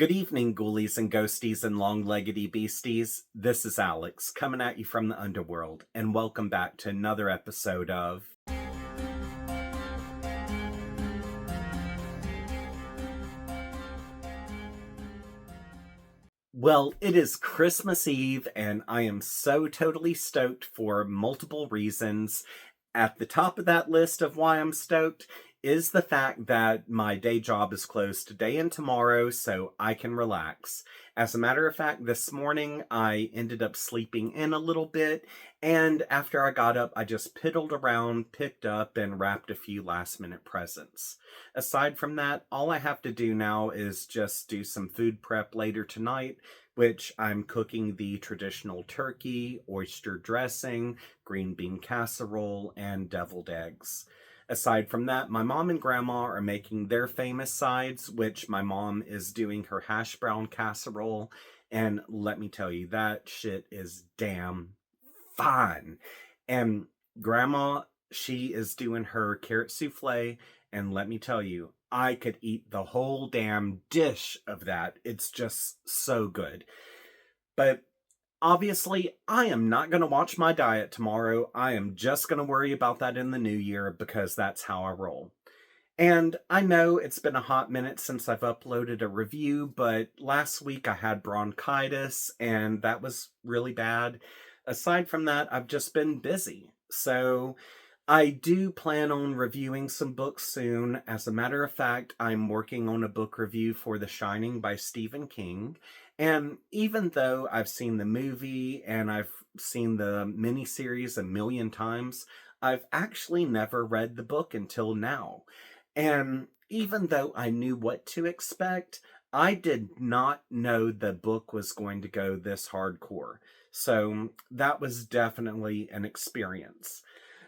Good evening, ghoulies and ghosties and long-leggedy beasties. This is Alex, coming at you from the underworld, and welcome back to another episode of... Well, it is Christmas Eve, and I am so totally stoked for multiple reasons. At the top of that list of why I'm stoked is the fact that my day job is closed today and tomorrow, so I can relax. As a matter of fact, this morning I ended up sleeping in a little bit, and after I got up, I just piddled around, picked up, and wrapped a few last-minute presents. Aside from that, all I have to do now is just do some food prep later tonight, which I'm cooking the traditional turkey, oyster dressing, green bean casserole, and deviled eggs. Aside from that, my mom and grandma are making their famous sides, which my mom is doing her hash brown casserole, and let me tell you, that shit is damn fine. And grandma, she is doing her carrot souffle, and let me tell you, I could eat the whole damn dish of that. It's just so good. But obviously, I am not going to watch my diet tomorrow. I am just going to worry about that in the new year because that's how I roll. And I know it's been a hot minute since I've uploaded a review, but last week I had bronchitis and that was really bad. Aside from that, I've just been busy. So I do plan on reviewing some books soon. As a matter of fact, I'm working on a book review for The Shining by Stephen King. And even though I've seen the movie and I've seen the miniseries a million times, I've actually never read the book until now. And even though I knew what to expect, I did not know the book was going to go this hardcore. So that was definitely an experience.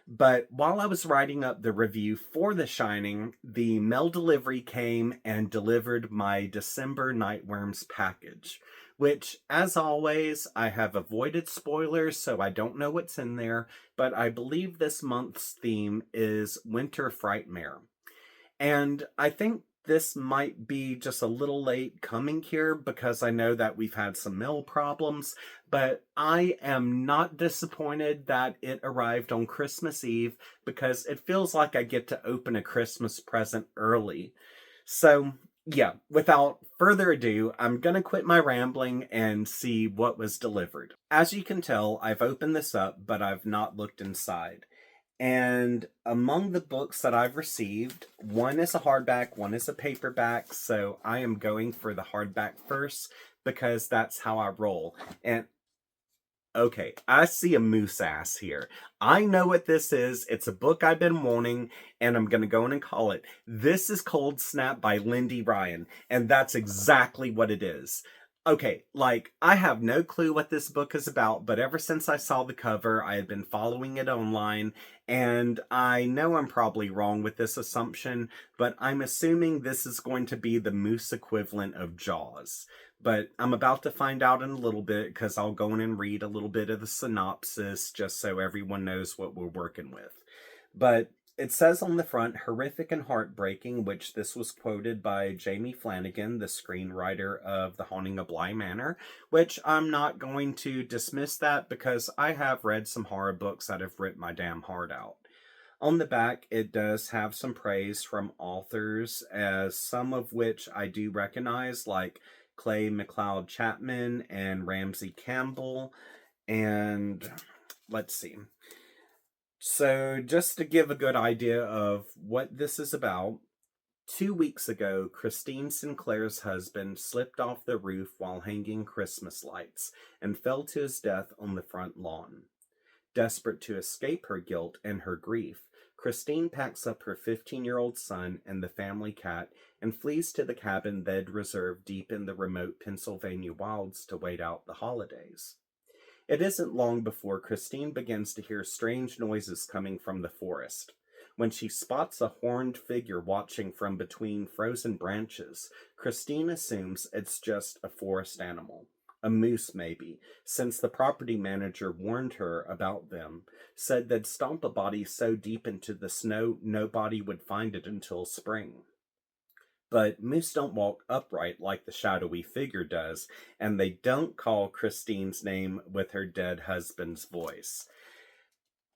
But while I was writing up the review for The Shining, the mail delivery came and delivered my December Nightworms package, which, as always, I have avoided spoilers, so I don't know what's in there, but I believe this month's theme is Winter Frightmare. And I think this might be just a little late coming here because I know that we've had some mail problems, but I am not disappointed that it arrived on Christmas Eve because it feels like I get to open a Christmas present early. So, yeah, without further ado, I'm gonna quit my rambling and see what was delivered. As you can tell, I've opened this up, but I've not looked inside. And among the books that I've received, one is a hardback, one is a paperback, so I am going for the hardback first because that's how I roll. And okay, I see a moose ass here. I know what this is. It's a book I've been wanting, and I'm going to go in and call it. This is Cold Snap by Lindy Ryan, and that's exactly what it is. Okay, I have no clue what this book is about, but ever since I saw the cover, I had been following it online, and I know I'm probably wrong with this assumption, but I'm assuming this is going to be the moose equivalent of Jaws. But I'm about to find out in a little bit because I'll go in and read a little bit of the synopsis just so everyone knows what we're working with. But it says on the front, horrific and heartbreaking, which this was quoted by Jamie Flanagan, the screenwriter of The Haunting of Bly Manor, which I'm not going to dismiss that because I have read some horror books that have ripped my damn heart out. On the back, it does have some praise from authors, as some of which I do recognize, like Clay McLeod Chapman and Ramsey Campbell. And let's see. So just to give a good idea of what this is about, 2 weeks ago, Christine Sinclair's husband slipped off the roof while hanging Christmas lights and fell to his death on the front lawn. Desperate to escape her guilt and her grief, Christine packs up her 15-year-old son and the family cat and flees to the cabin they'd reserved deep in the remote Pennsylvania wilds to wait out the holidays. It isn't long before Christine begins to hear strange noises coming from the forest. When she spots a horned figure watching from between frozen branches, Christine assumes it's just a forest animal. A moose, maybe, since the property manager warned her about them, said they'd stomp a body so deep into the snow nobody would find it until spring. But moose don't walk upright like the shadowy figure does, and they don't call Christine's name with her dead husband's voice.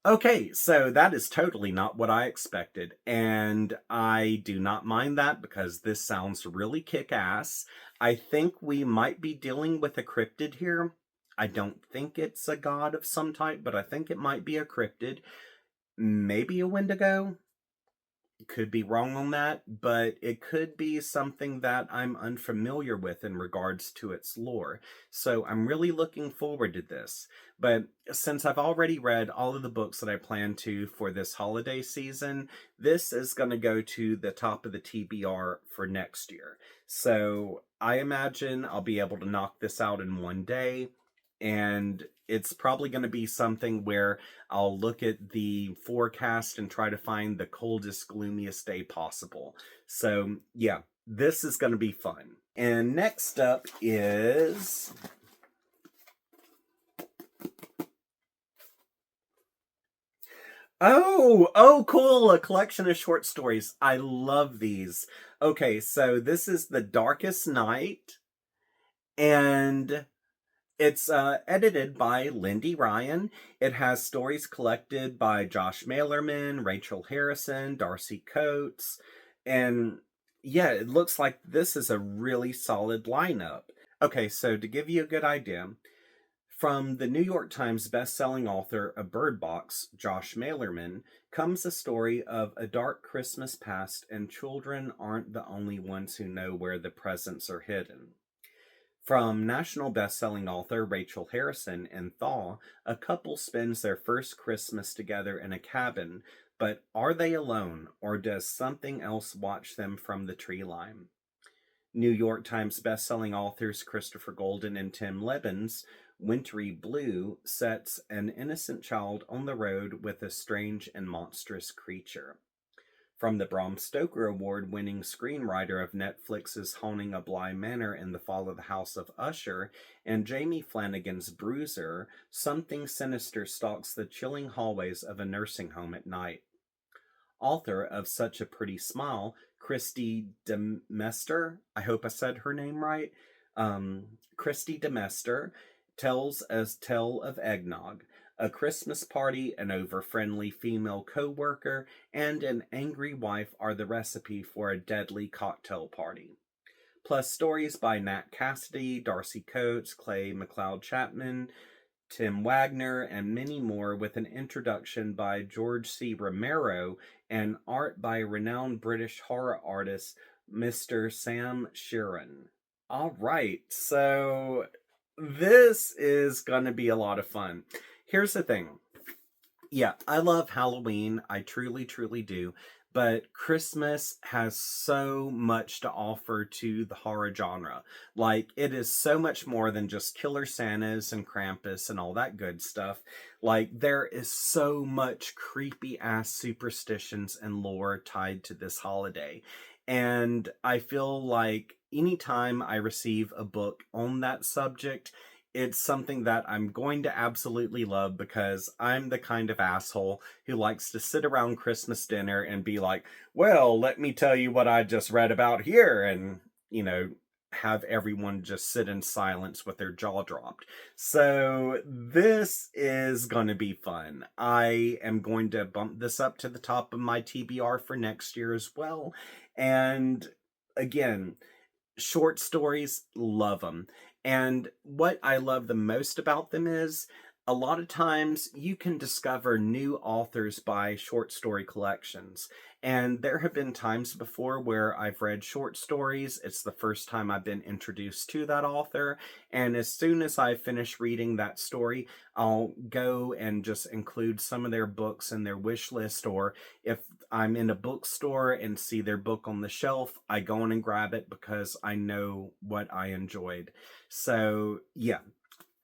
Okay, so that is totally not what I expected, and I do not mind that because this sounds really kick-ass. I think we might be dealing with a cryptid here. I don't think it's a god of some type, but I think it might be a cryptid. Maybe a Wendigo? Could be wrong on that, but it could be something that I'm unfamiliar with in regards to its lore. So I'm really looking forward to this. But since I've already read all of the books that I plan to for this holiday season, this is going to go to the top of the TBR for next year. So I imagine I'll be able to knock this out in one day. And it's probably going to be something where I'll look at the forecast and try to find the coldest, gloomiest day possible. So, yeah, this is going to be fun. And next up is... Oh, cool! A collection of short stories. I love these. Okay, so this is The Darkest Night. And... it's edited by Lindy Ryan. It has stories collected by Josh Malerman, Rachel Harrison, Darcy Coates, and yeah, it looks like this is a really solid lineup. Okay, so to give you a good idea, from the New York Times bestselling author of Bird Box, Josh Malerman, comes a story of a dark Christmas past, and children aren't the only ones who know where the presents are hidden. From national best-selling author Rachel Harrison in Thaw, a couple spends their first Christmas together in a cabin, but are they alone, or does something else watch them from the tree line? New York Times best-selling authors Christopher Golden and Tim Lebbins' Wintry Blue sets an innocent child on the road with a strange and monstrous creature. From the Bram Stoker Award-winning screenwriter of Netflix's Haunting of Bly Manor and The Fall of the House of Usher, and Jamie Flanagan's Bruiser, something sinister stalks the chilling hallways of a nursing home at night. Author of Such a Pretty Smile, Christy DeMester, I hope I said her name right, Christy DeMester, tells a tale of eggnog, a Christmas party, an over-friendly female co-worker, and an angry wife are the recipe for a deadly cocktail party. Plus stories by Nat Cassidy, Darcy Coates, Clay McLeod Chapman, Tim Wagner, and many more, with an introduction by George C. Romero and art by renowned British horror artist Mr. Sam Sheeran. All right, so this is going to be a lot of fun. Here's the thing. Yeah, I love Halloween. I truly, truly do. But Christmas has so much to offer to the horror genre. Like, it is so much more than just Killer Santas and Krampus and all that good stuff. Like, there is so much creepy-ass superstitions and lore tied to this holiday. And I feel like anytime I receive a book on that subject, it's something that I'm going to absolutely love because I'm the kind of asshole who likes to sit around Christmas dinner and be like, well, let me tell you what I just read about here, and, have everyone just sit in silence with their jaw dropped. So this is going to be fun. I am going to bump this up to the top of my TBR for next year as well. And again, short stories, love them. And what I love the most about them is a lot of times you can discover new authors by short story collections. And there have been times before where I've read short stories. It's the first time I've been introduced to that author. And as soon as I finish reading that story, I'll go and just include some of their books in their wish list. Or if I'm in a bookstore and see their book on the shelf, I go in and grab it because I know what I enjoyed. So, yeah,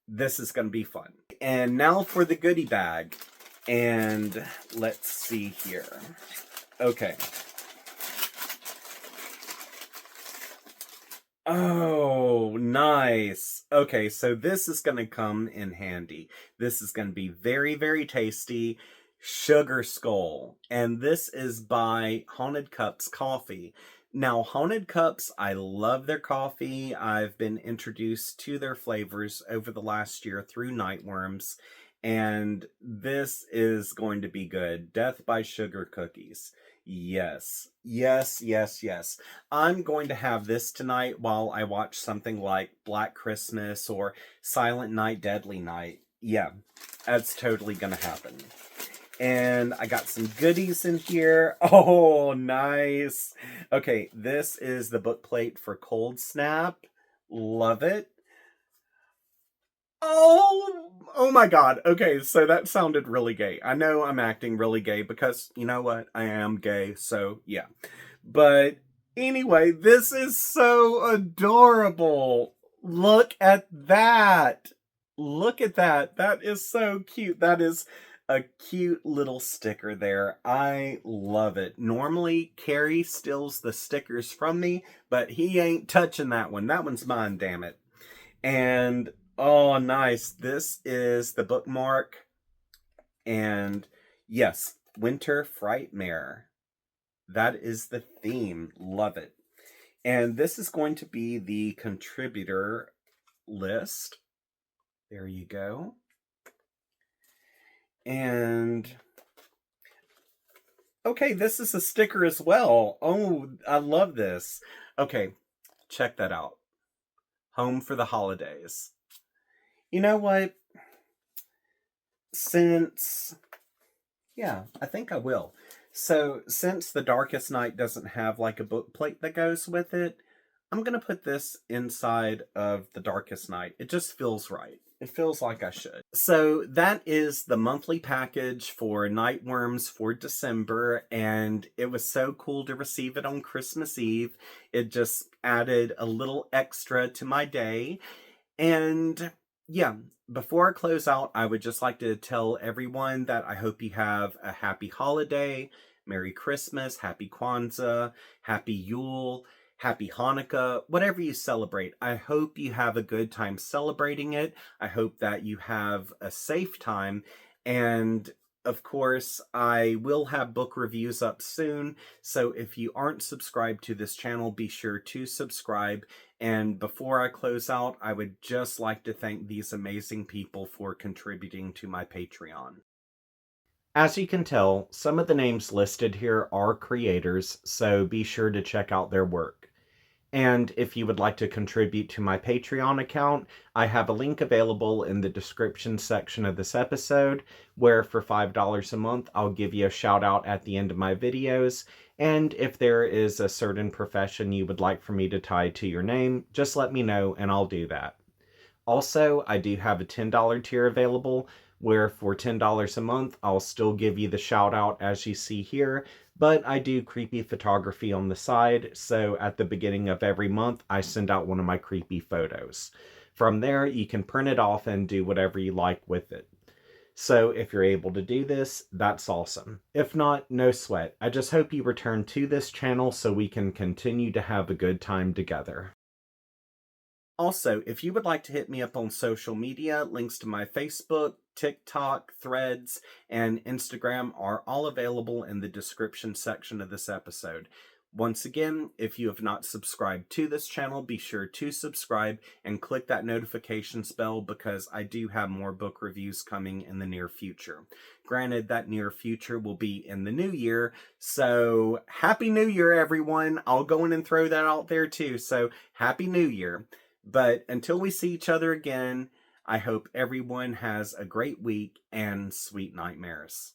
this is going to be fun. And now for the goodie bag. And let's see here. Okay. Oh, nice. Okay, so this is going to come in handy. This is going to be very, very tasty. Sugar Skull. And this is by Haunted Cups Coffee. Now, Haunted Cups, I love their coffee. I've been introduced to their flavors over the last year through Nightworms, and this is going to be good. Death by Sugar Cookies. Yes, yes, yes, yes. I'm going to have this tonight while I watch something like Black Christmas or Silent Night, Deadly Night. Yeah, that's totally gonna happen. And I got some goodies in here. Oh, nice. Okay, this is the book plate for Cold Snap. Love it. Oh my god. Okay, so that sounded really gay. I know I'm acting really gay because, you know what? I am gay, so yeah. But anyway, this is so adorable. Look at that. Look at that. That is so cute. That is a cute little sticker there. I love it. Normally, Carrie steals the stickers from me, but he ain't touching that one. That one's mine, damn it. And oh, nice. This is the bookmark. And yes, Winter Frightmare. That is the theme. Love it. And this is going to be the contributor list. There you go. And okay, this is a sticker as well. Oh, I love this. Okay, check that out. Home for the holidays. You know what? Yeah, I think I will. So, since The Darkest Night doesn't have like a book plate that goes with it, I'm going to put this inside of The Darkest Night. It just feels right. It feels like I should. So, that is the monthly package for Nightworms for December, and it was so cool to receive it on Christmas Eve. It just added a little extra to my day. And yeah, before I close out, I would just like to tell everyone that I hope you have a happy holiday, Merry Christmas, Happy Kwanzaa, Happy Yule, Happy Hanukkah, whatever you celebrate. I hope you have a good time celebrating it. I hope that you have a safe time. And of course, I will have book reviews up soon. So if you aren't subscribed to this channel, be sure to subscribe. And before I close out, I would just like to thank these amazing people for contributing to my Patreon. As you can tell, some of the names listed here are creators, so be sure to check out their work. And if you would like to contribute to my Patreon account, I have a link available in the description section of this episode, where for $5 a month, I'll give you a shout out at the end of my videos. And if there is a certain profession you would like for me to tie to your name, just let me know and I'll do that. Also, I do have a $10 tier available, where for $10 a month, I'll still give you the shout out as you see here, but I do creepy photography on the side, so at the beginning of every month, I send out one of my creepy photos. From there, you can print it off and do whatever you like with it. So if you're able to do this, that's awesome. If not, no sweat. I just hope you return to this channel so we can continue to have a good time together. Also, if you would like to hit me up on social media, links to my Facebook, TikTok, Threads, and Instagram are all available in the description section of this episode. Once again, if you have not subscribed to this channel, be sure to subscribe and click that notifications bell because I do have more book reviews coming in the near future. Granted, that near future will be in the new year, so Happy New Year, everyone! I'll go in and throw that out there too, so Happy New Year! But until we see each other again, I hope everyone has a great week and sweet nightmares.